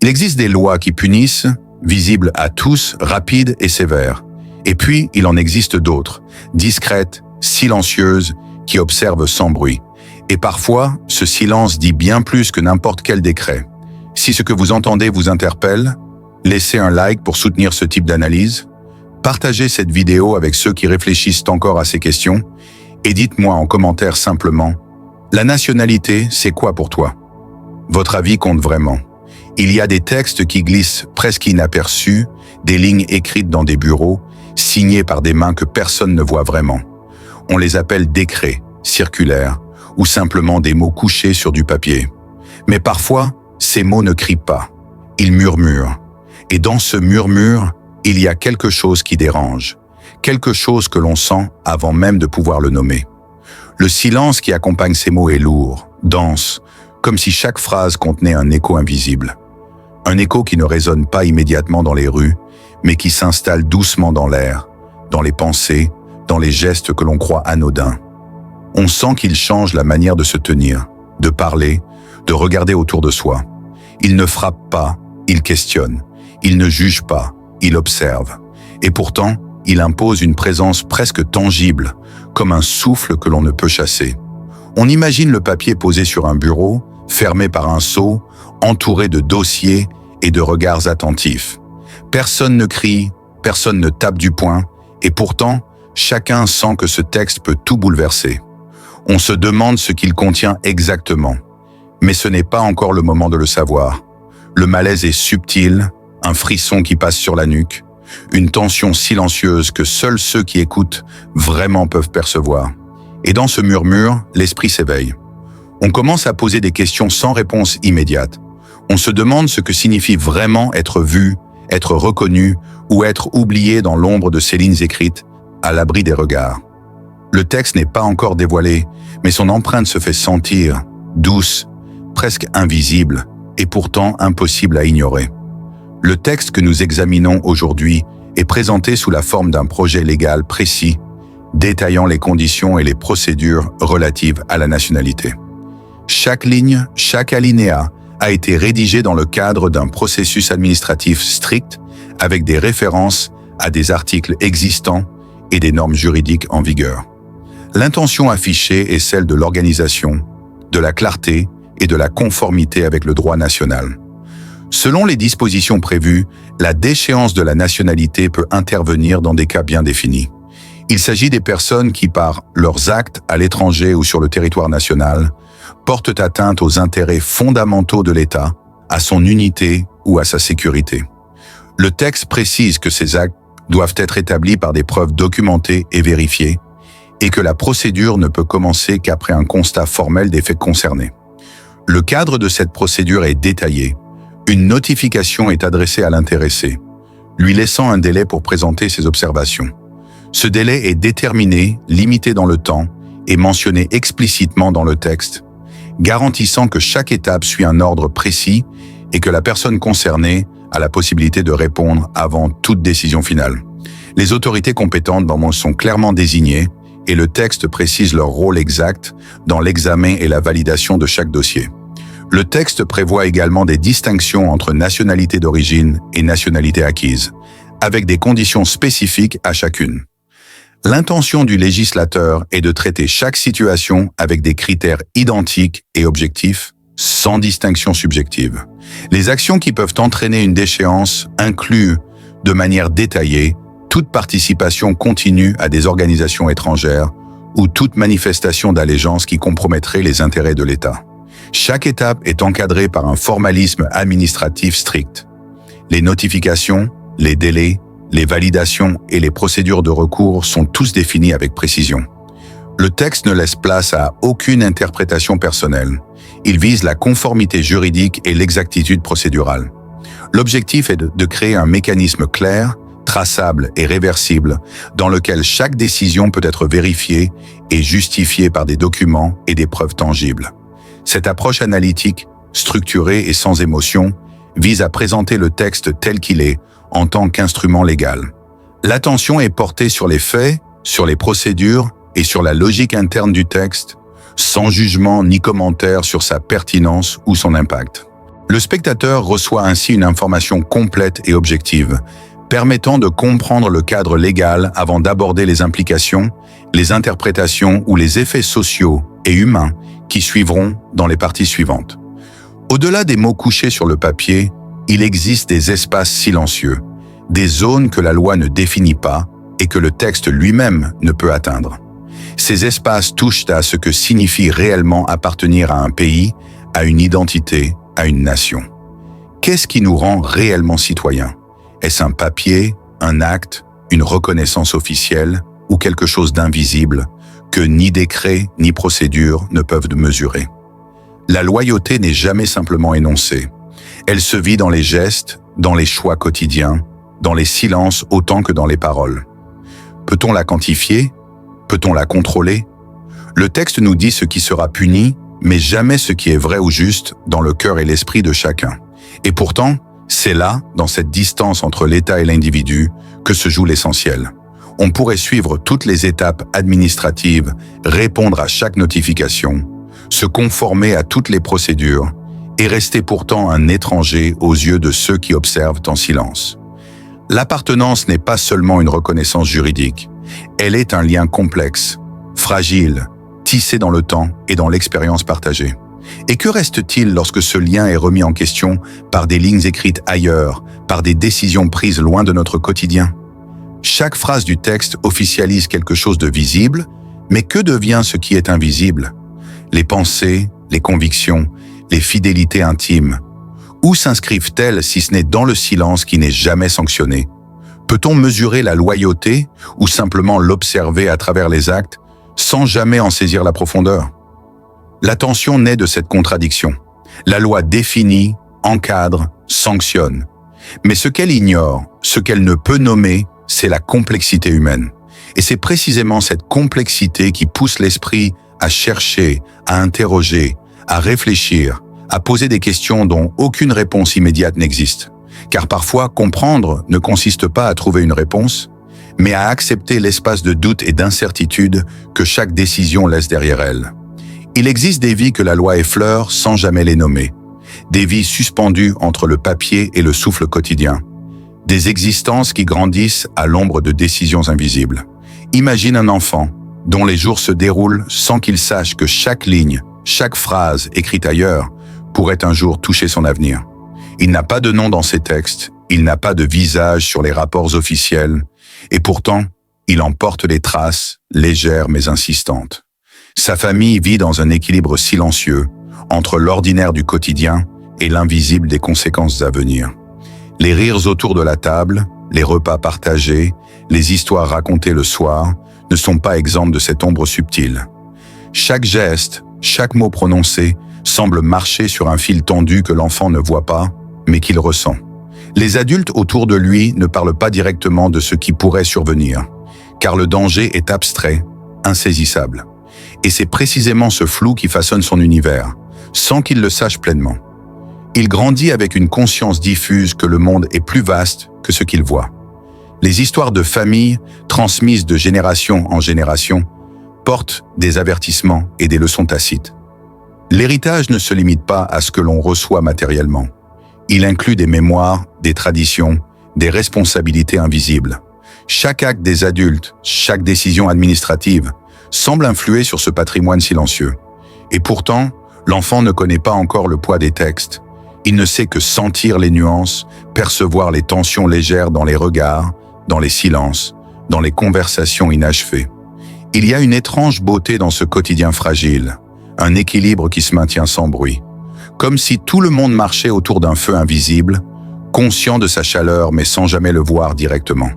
Il existe des lois qui punissent, visibles à tous, rapides et sévères. Et puis, il en existe d'autres, discrètes, silencieuses, qui observent sans bruit. Et parfois, ce silence dit bien plus que n'importe quel décret. Si ce que vous entendez vous interpelle, laissez un like pour soutenir ce type d'analyse, partagez cette vidéo avec ceux qui réfléchissent encore à ces questions, et dites-moi en commentaire simplement, la nationalité, c'est quoi pour toi? Votre avis compte vraiment. Il y a des textes qui glissent presque inaperçus, des lignes écrites dans des bureaux, signées par des mains que personne ne voit vraiment. On les appelle décrets, circulaires, ou simplement des mots couchés sur du papier. Mais parfois, ces mots ne crient pas, ils murmurent. Et dans ce murmure, il y a quelque chose qui dérange, quelque chose que l'on sent avant même de pouvoir le nommer. Le silence qui accompagne ces mots est lourd, dense, comme si chaque phrase contenait un écho invisible. Un écho qui ne résonne pas immédiatement dans les rues, mais qui s'installe doucement dans l'air, dans les pensées, dans les gestes que l'on croit anodins. On sent qu'il change la manière de se tenir, de parler, de regarder autour de soi. Il ne frappe pas, il questionne. Il ne juge pas, il observe. Et pourtant, il impose une présence presque tangible, comme un souffle que l'on ne peut chasser. On imagine le papier posé sur un bureau, fermé par un sceau, entouré de dossiers et de regards attentifs. Personne ne crie, personne ne tape du poing, et pourtant, chacun sent que ce texte peut tout bouleverser. On se demande ce qu'il contient exactement. Mais ce n'est pas encore le moment de le savoir. Le malaise est subtil, un frisson qui passe sur la nuque, une tension silencieuse que seuls ceux qui écoutent vraiment peuvent percevoir. Et dans ce murmure, l'esprit s'éveille. On commence à poser des questions sans réponse immédiate. On se demande ce que signifie vraiment être vu, être reconnu ou être oublié dans l'ombre de ces lignes écrites, à l'abri des regards. Le texte n'est pas encore dévoilé, mais son empreinte se fait sentir, douce, presque invisible, et pourtant impossible à ignorer. Le texte que nous examinons aujourd'hui est présenté sous la forme d'un projet légal précis, détaillant les conditions et les procédures relatives à la nationalité. Chaque ligne, chaque alinéa a été rédigé dans le cadre d'un processus administratif strict avec des références à des articles existants et des normes juridiques en vigueur. L'intention affichée est celle de l'organisation, de la clarté et de la conformité avec le droit national. Selon les dispositions prévues, la déchéance de la nationalité peut intervenir dans des cas bien définis. Il s'agit des personnes qui, par leurs actes à l'étranger ou sur le territoire national, portent atteinte aux intérêts fondamentaux de l'État, à son unité ou à sa sécurité. Le texte précise que ces actes doivent être établis par des preuves documentées et vérifiées, et que la procédure ne peut commencer qu'après un constat formel des faits concernés. Le cadre de cette procédure est détaillé. Une notification est adressée à l'intéressé, lui laissant un délai pour présenter ses observations. Ce délai est déterminé, limité dans le temps et mentionné explicitement dans le texte, garantissant que chaque étape suit un ordre précis et que la personne concernée a la possibilité de répondre avant toute décision finale. Les autorités compétentes sont clairement désignées et le texte précise leur rôle exact dans l'examen et la validation de chaque dossier. Le texte prévoit également des distinctions entre nationalité d'origine et nationalité acquise, avec des conditions spécifiques à chacune. L'intention du législateur est de traiter chaque situation avec des critères identiques et objectifs, sans distinction subjective. Les actions qui peuvent entraîner une déchéance incluent, de manière détaillée, toute participation continue à des organisations étrangères ou toute manifestation d'allégeance qui compromettrait les intérêts de l'État. Chaque étape est encadrée par un formalisme administratif strict. Les notifications, les délais, les validations et les procédures de recours sont tous définis avec précision. Le texte ne laisse place à aucune interprétation personnelle. Il vise la conformité juridique et l'exactitude procédurale. L'objectif est de créer un mécanisme clair, traçable et réversible dans lequel chaque décision peut être vérifiée et justifiée par des documents et des preuves tangibles. Cette approche analytique, structurée et sans émotion, vise à présenter le texte tel qu'il est en tant qu'instrument légal. L'attention est portée sur les faits, sur les procédures et sur la logique interne du texte, sans jugement ni commentaire sur sa pertinence ou son impact. Le spectateur reçoit ainsi une information complète et objective, permettant de comprendre le cadre légal avant d'aborder les implications, les interprétations ou les effets sociaux et humains qui suivront dans les parties suivantes. Au-delà des mots couchés sur le papier, il existe des espaces silencieux, des zones que la loi ne définit pas et que le texte lui-même ne peut atteindre. Ces espaces touchent à ce que signifie réellement appartenir à un pays, à une identité, à une nation. Qu'est-ce qui nous rend réellement citoyens? Est-ce un papier, un acte, une reconnaissance officielle ou quelque chose d'invisible que ni décret ni procédure ne peuvent mesurer? La loyauté n'est jamais simplement énoncée. Elle se vit dans les gestes, dans les choix quotidiens, dans les silences autant que dans les paroles. Peut-on la quantifier? Peut-on la contrôler? Le texte nous dit ce qui sera puni, mais jamais ce qui est vrai ou juste dans le cœur et l'esprit de chacun. Et pourtant, c'est là, dans cette distance entre l'État et l'individu, que se joue l'essentiel. On pourrait suivre toutes les étapes administratives, répondre à chaque notification, se conformer à toutes les procédures et rester pourtant un étranger aux yeux de ceux qui observent en silence. L'appartenance n'est pas seulement une reconnaissance juridique, elle est un lien complexe, fragile, tissé dans le temps et dans l'expérience partagée. Et que reste-t-il lorsque ce lien est remis en question par des lignes écrites ailleurs, par des décisions prises loin de notre quotidien? Chaque phrase du texte officialise quelque chose de visible, mais que devient ce qui est invisible? Les pensées, les convictions, les fidélités intimes. Où s'inscrivent-elles si ce n'est dans le silence qui n'est jamais sanctionné? Peut-on mesurer la loyauté ou simplement l'observer à travers les actes sans jamais en saisir la profondeur? La tension naît de cette contradiction. La loi définit, encadre, sanctionne. Mais ce qu'elle ignore, ce qu'elle ne peut nommer, c'est la complexité humaine. Et c'est précisément cette complexité qui pousse l'esprit à chercher, à interroger, à réfléchir, à poser des questions dont aucune réponse immédiate n'existe. Car parfois, comprendre ne consiste pas à trouver une réponse, mais à accepter l'espace de doute et d'incertitude que chaque décision laisse derrière elle. Il existe des vies que la loi effleure sans jamais les nommer, des vies suspendues entre le papier et le souffle quotidien, des existences qui grandissent à l'ombre de décisions invisibles. Imagine un enfant dont les jours se déroulent sans qu'il sache que chaque ligne, chaque phrase écrite ailleurs pourrait un jour toucher son avenir. Il n'a pas de nom dans ses textes, il n'a pas de visage sur les rapports officiels, et pourtant, il en porte les traces, légères mais insistantes. Sa famille vit dans un équilibre silencieux entre l'ordinaire du quotidien et l'invisible des conséquences à venir. Les rires autour de la table, les repas partagés, les histoires racontées le soir ne sont pas exempts de cette ombre subtile. Chaque geste, chaque mot prononcé semble marcher sur un fil tendu que l'enfant ne voit pas, mais qu'il ressent. Les adultes autour de lui ne parlent pas directement de ce qui pourrait survenir, car le danger est abstrait, insaisissable. Et c'est précisément ce flou qui façonne son univers, sans qu'il le sache pleinement. Il grandit avec une conscience diffuse que le monde est plus vaste que ce qu'il voit. Les histoires de famille, transmises de génération en génération, portent des avertissements et des leçons tacites. L'héritage ne se limite pas à ce que l'on reçoit matériellement. Il inclut des mémoires, des traditions, des responsabilités invisibles. Chaque acte des adultes, chaque décision administrative, semble influer sur ce patrimoine silencieux. Et pourtant, l'enfant ne connaît pas encore le poids des textes. Il ne sait que sentir les nuances, percevoir les tensions légères dans les regards, dans les silences, dans les conversations inachevées. Il y a une étrange beauté dans ce quotidien fragile, un équilibre qui se maintient sans bruit, comme si tout le monde marchait autour d'un feu invisible, conscient de sa chaleur mais sans jamais le voir directement.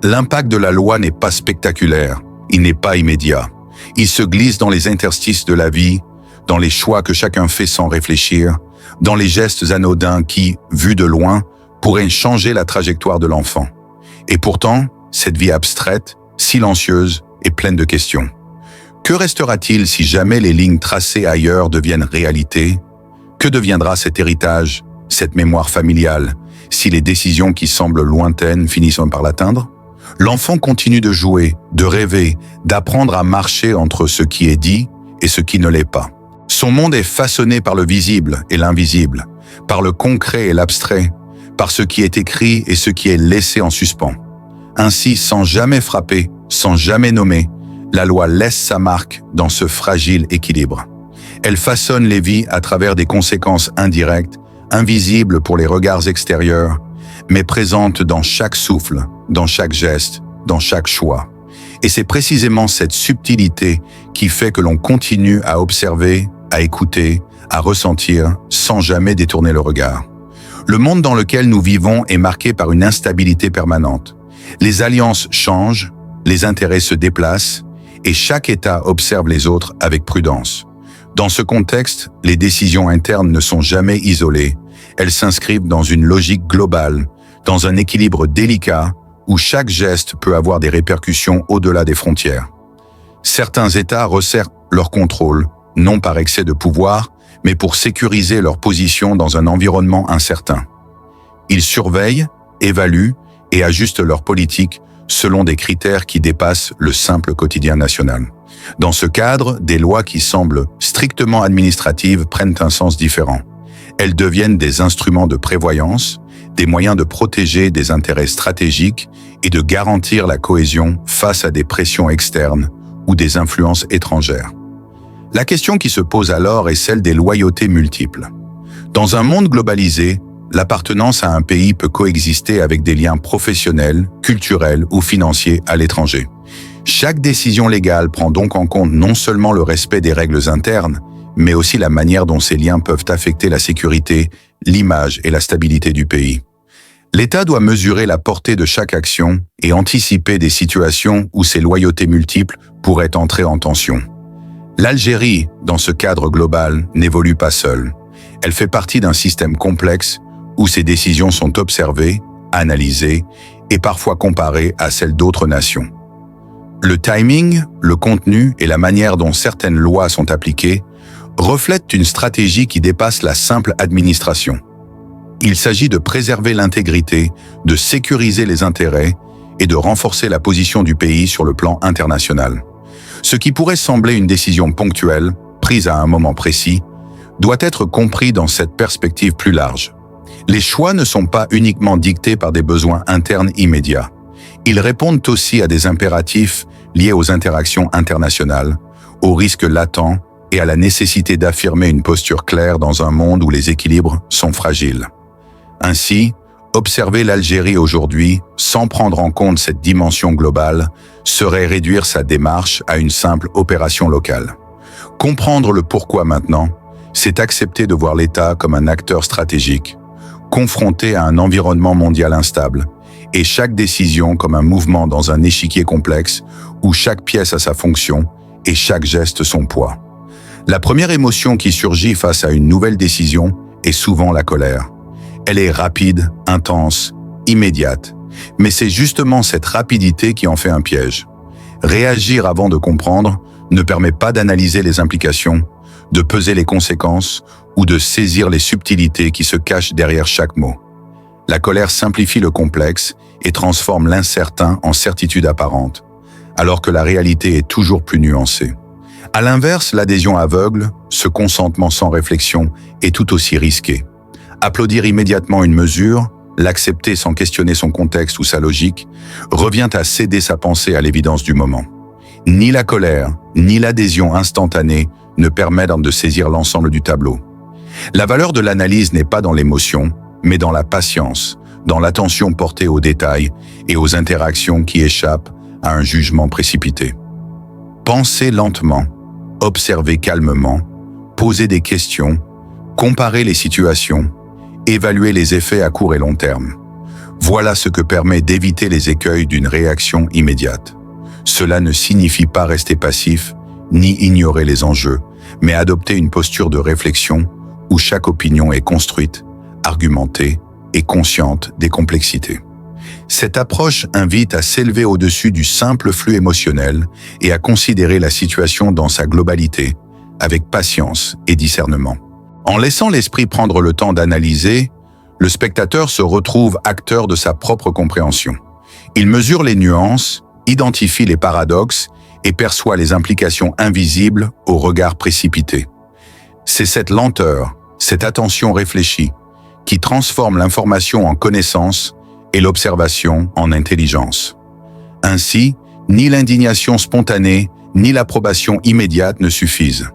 L'impact de la loi n'est pas spectaculaire, il n'est pas immédiat. Il se glisse dans les interstices de la vie, dans les choix que chacun fait sans réfléchir, dans les gestes anodins qui, vus de loin, pourraient changer la trajectoire de l'enfant. Et pourtant, cette vie abstraite, silencieuse et pleine de questions. Que restera-t-il si jamais les lignes tracées ailleurs deviennent réalité? Que deviendra cet héritage, cette mémoire familiale, si les décisions qui semblent lointaines finissent par l'atteindre? L'enfant continue de jouer, de rêver, d'apprendre à marcher entre ce qui est dit et ce qui ne l'est pas. Son monde est façonné par le visible et l'invisible, par le concret et l'abstrait, par ce qui est écrit et ce qui est laissé en suspens. Ainsi, sans jamais frapper, sans jamais nommer, la loi laisse sa marque dans ce fragile équilibre. Elle façonne les vies à travers des conséquences indirectes, invisibles pour les regards extérieurs, mais présentes dans chaque souffle, dans chaque geste, dans chaque choix. Et c'est précisément cette subtilité qui fait que l'on continue à observer, à écouter, à ressentir, sans jamais détourner le regard. Le monde dans lequel nous vivons est marqué par une instabilité permanente. Les alliances changent, les intérêts se déplacent, et chaque État observe les autres avec prudence. Dans ce contexte, les décisions internes ne sont jamais isolées. Elles s'inscrivent dans une logique globale, dans un équilibre délicat où chaque geste peut avoir des répercussions au-delà des frontières. Certains États resserrent leur contrôle, non par excès de pouvoir, mais pour sécuriser leur position dans un environnement incertain. Ils surveillent, évaluent et ajustent leur politique selon des critères qui dépassent le simple quotidien national. Dans ce cadre, des lois qui semblent strictement administratives prennent un sens différent. Elles deviennent des instruments de prévoyance, des moyens de protéger des intérêts stratégiques et de garantir la cohésion face à des pressions externes ou des influences étrangères. La question qui se pose alors est celle des loyautés multiples. Dans un monde globalisé, l'appartenance à un pays peut coexister avec des liens professionnels, culturels ou financiers à l'étranger. Chaque décision légale prend donc en compte non seulement le respect des règles internes, mais aussi la manière dont ces liens peuvent affecter la sécurité, l'image et la stabilité du pays. L'État doit mesurer la portée de chaque action et anticiper des situations où ces loyautés multiples pourraient entrer en tension. L'Algérie, dans ce cadre global, n'évolue pas seule. Elle fait partie d'un système complexe où ses décisions sont observées, analysées et parfois comparées à celles d'autres nations. Le timing, le contenu et la manière dont certaines lois sont appliquées reflètent une stratégie qui dépasse la simple administration. Il s'agit de préserver l'intégrité, de sécuriser les intérêts et de renforcer la position du pays sur le plan international. Ce qui pourrait sembler une décision ponctuelle, prise à un moment précis, doit être compris dans cette perspective plus large. Les choix ne sont pas uniquement dictés par des besoins internes immédiats. Ils répondent aussi à des impératifs liés aux interactions internationales, aux risques latents et à la nécessité d'affirmer une posture claire dans un monde où les équilibres sont fragiles. Ainsi, observer l'Algérie aujourd'hui sans prendre en compte cette dimension globale serait réduire sa démarche à une simple opération locale. Comprendre le pourquoi maintenant, c'est accepter de voir l'État comme un acteur stratégique, confronté à un environnement mondial instable, et chaque décision comme un mouvement dans un échiquier complexe où chaque pièce a sa fonction et chaque geste son poids. La première émotion qui surgit face à une nouvelle décision est souvent la colère. Elle est rapide, intense, immédiate, mais c'est justement cette rapidité qui en fait un piège. Réagir avant de comprendre ne permet pas d'analyser les implications, de peser les conséquences ou de saisir les subtilités qui se cachent derrière chaque mot. La colère simplifie le complexe et transforme l'incertain en certitude apparente, alors que la réalité est toujours plus nuancée. À l'inverse, l'adhésion aveugle, ce consentement sans réflexion, est tout aussi risqué. Applaudir immédiatement une mesure, l'accepter sans questionner son contexte ou sa logique, revient à céder sa pensée à l'évidence du moment. Ni la colère, ni l'adhésion instantanée ne permettent de saisir l'ensemble du tableau. La valeur de l'analyse n'est pas dans l'émotion, mais dans la patience, dans l'attention portée aux détails et aux interactions qui échappent à un jugement précipité. Penser lentement, observer calmement, poser des questions, comparer les situations, évaluer les effets à court et long terme. Voilà ce que permet d'éviter les écueils d'une réaction immédiate. Cela ne signifie pas rester passif, ni ignorer les enjeux, mais adopter une posture de réflexion où chaque opinion est construite, argumentée et consciente des complexités. Cette approche invite à s'élever au-dessus du simple flux émotionnel et à considérer la situation dans sa globalité, avec patience et discernement. En laissant l'esprit prendre le temps d'analyser, le spectateur se retrouve acteur de sa propre compréhension. Il mesure les nuances, identifie les paradoxes et perçoit les implications invisibles au regard précipité. C'est cette lenteur, cette attention réfléchie, qui transforme l'information en connaissance et l'observation en intelligence. Ainsi, ni l'indignation spontanée, ni l'approbation immédiate ne suffisent.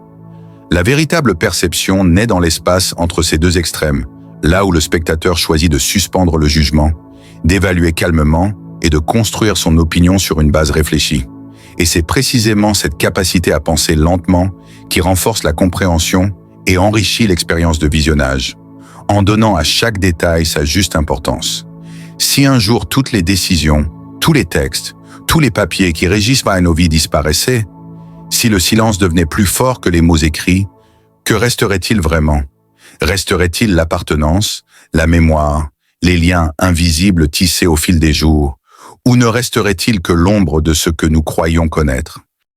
La véritable perception naît dans l'espace entre ces deux extrêmes, là où le spectateur choisit de suspendre le jugement, d'évaluer calmement et de construire son opinion sur une base réfléchie. Et c'est précisément cette capacité à penser lentement qui renforce la compréhension et enrichit l'expérience de visionnage, en donnant à chaque détail sa juste importance. Si un jour toutes les décisions, tous les textes, tous les papiers qui régissent nos vies disparaissaient, si le silence devenait plus fort que les mots écrits, que resterait-il vraiment? Resterait-il l'appartenance, la mémoire, les liens invisibles tissés au fil des jours, ou ne resterait-il que l'ombre de ce que nous croyons connaître?